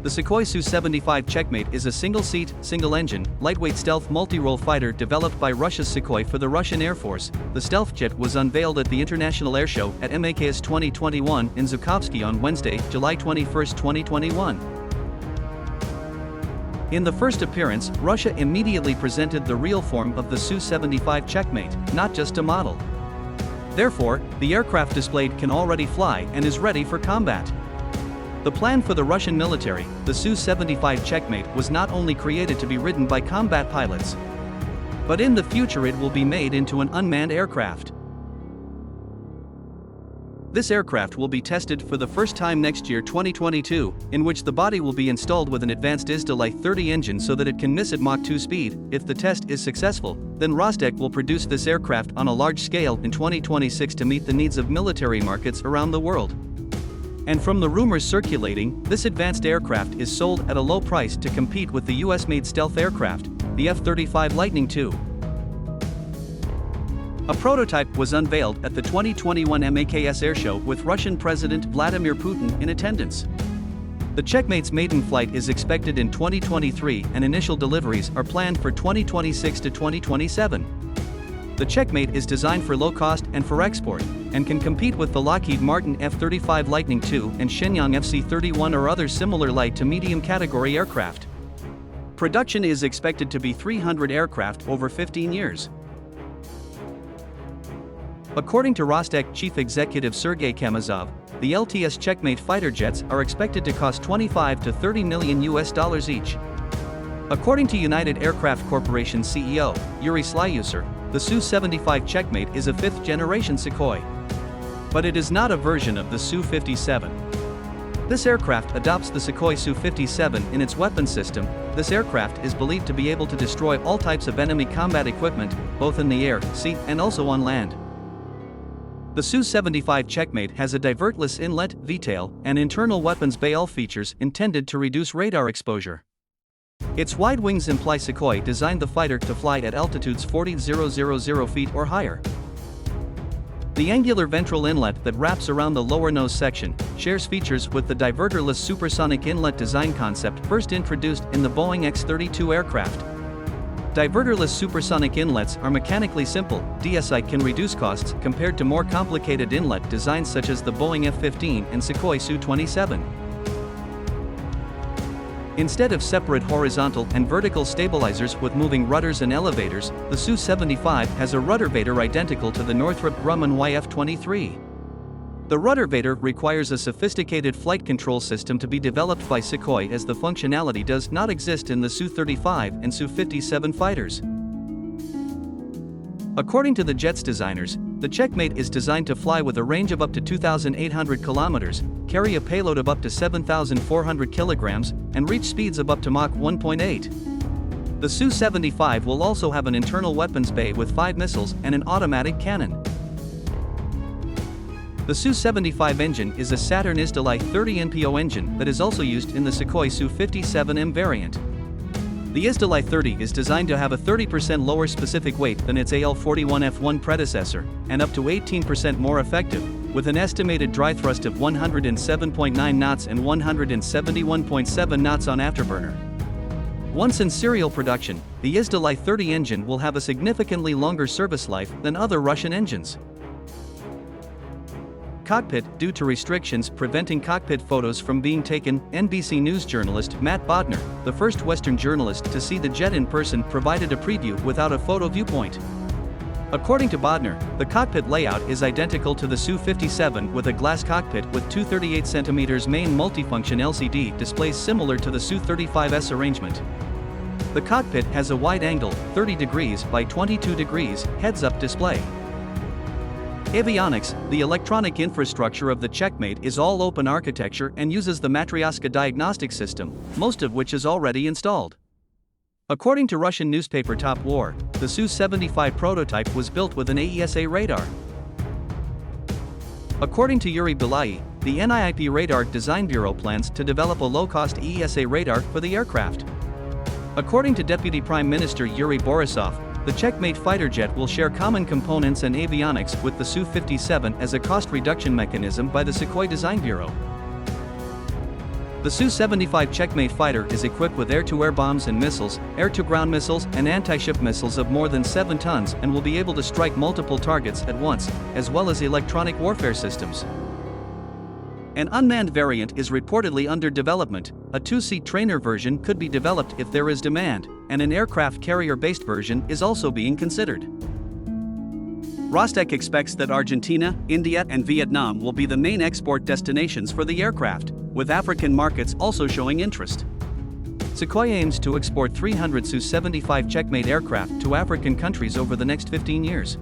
The Sukhoi Su-75 Checkmate is a single-seat, single-engine, lightweight stealth multi-role fighter developed by Russia's Sukhoi for the Russian Air Force. The stealth jet was unveiled at the International Air Show at MAKS 2021 in Zhukovsky on Wednesday, July 21, 2021. In the first appearance, Russia immediately presented the real form of the Su-75 Checkmate, not just a model. Therefore, the aircraft displayed can already fly and is ready for combat. The plan for the Russian military, the Su-75 Checkmate, was not only created to be ridden by combat pilots, but in the future it will be made into an unmanned aircraft. This aircraft will be tested for the first time next year 2022, in which the body will be installed with an advanced F-30 engine so that it can miss at Mach 2 speed. If the test is successful, then Rostec will produce this aircraft on a large scale in 2026 to meet the needs of military markets around the world. And from the rumors circulating, this advanced aircraft is sold at a low price to compete with the US-made stealth aircraft, the F-35 Lightning II. A prototype was unveiled at the 2021 MAKS Airshow with Russian President Vladimir Putin in attendance. The Checkmate's maiden flight is expected in 2023 and initial deliveries are planned for 2026 to 2027. The Checkmate is designed for low cost and for export, and can compete with the Lockheed Martin F-35 Lightning II and Shenyang FC-31 or other similar light to medium category aircraft. Production is expected to be 300 aircraft over 15 years. According to Rostec Chief Executive Sergei Kamazov, the LTS Checkmate fighter jets are expected to cost $25 to $30 million each. According to United Aircraft Corporation CEO, Yuri Slyuser, the Su-75 Checkmate is a fifth-generation Sukhoi. But it is not a version of the Su-57. This aircraft adopts the Sukhoi Su-57 in its weapon system. This aircraft is believed to be able to destroy all types of enemy combat equipment, both in the air, sea, and also on land. The Su-75 Checkmate has a divertless inlet, VTAL, and internal weapons bay, all features intended to reduce radar exposure. Its wide wings imply Sukhoi designed the fighter to fly at altitudes 40,000 feet or higher. The angular ventral inlet that wraps around the lower nose section shares features with the diverterless supersonic inlet design concept first introduced in the Boeing X-32 aircraft. Diverterless supersonic inlets are mechanically simple. DSI can reduce costs compared to more complicated inlet designs such as the Boeing F-15 and Sukhoi Su-27. Instead of separate horizontal and vertical stabilizers with moving rudders and elevators, the Su-75 has a ruddervator identical to the Northrop Grumman YF-23. The ruddervator requires a sophisticated flight control system to be developed by Sukhoi, as the functionality does not exist in the Su-35 and Su-57 fighters. According to the jet's designers, the Checkmate is designed to fly with a range of up to 2,800 kilometers, carry a payload of up to 7,400 kilograms, and reach speeds of up to Mach 1.8. The Su-75 will also have an internal weapons bay with 5 missiles and an automatic cannon. The Su-75 engine is a Saturn Isdali-30 NPO engine that is also used in the Sukhoi Su-57M variant. The Isdali-30 is designed to have a 30% lower specific weight than its AL-41F1 predecessor, and up to 18% more effective, with an estimated dry thrust of 107.9 knots and 171.7 knots on afterburner. Once in serial production, the Isdali-30 engine will have a significantly longer service life than other Russian engines. Cockpit. Due to restrictions preventing cockpit photos from being taken, NBC News journalist Matt Bodner, the first Western journalist to see the jet in person, provided a preview without a photo viewpoint. According to Bodner, the cockpit layout is identical to the Su-57 with a glass cockpit with two 38cm main multifunction LCD displays similar to the Su-35's arrangement. The cockpit has a wide-angle, 30 degrees by 22 degrees, heads-up display. Avionics. The electronic infrastructure of the Checkmate is all open architecture and uses the Matryoshka diagnostic system, most of which is already installed. According to Russian newspaper Top War, the Su-75 prototype was built with an AESA radar. According to Yuri Belai, the NIIP Radar Design Bureau plans to develop a low-cost AESA radar for the aircraft. According to Deputy Prime Minister Yuri Borisov, the Checkmate fighter jet will share common components and avionics with the Su-57 as a cost reduction mechanism by the Sukhoi Design Bureau. The Su-75 Checkmate fighter is equipped with air-to-air bombs and missiles, air-to-ground missiles and anti-ship missiles of more than 7 tons and will be able to strike multiple targets at once, as well as electronic warfare systems. An unmanned variant is reportedly under development. A 2-seat trainer version could be developed if there is demand, and an aircraft carrier-based version is also being considered. Rostec expects that Argentina, India and Vietnam will be the main export destinations for the aircraft, with African markets also showing interest. Sukhoi aims to export 300 Su-75 Checkmate aircraft to African countries over the next 15 years.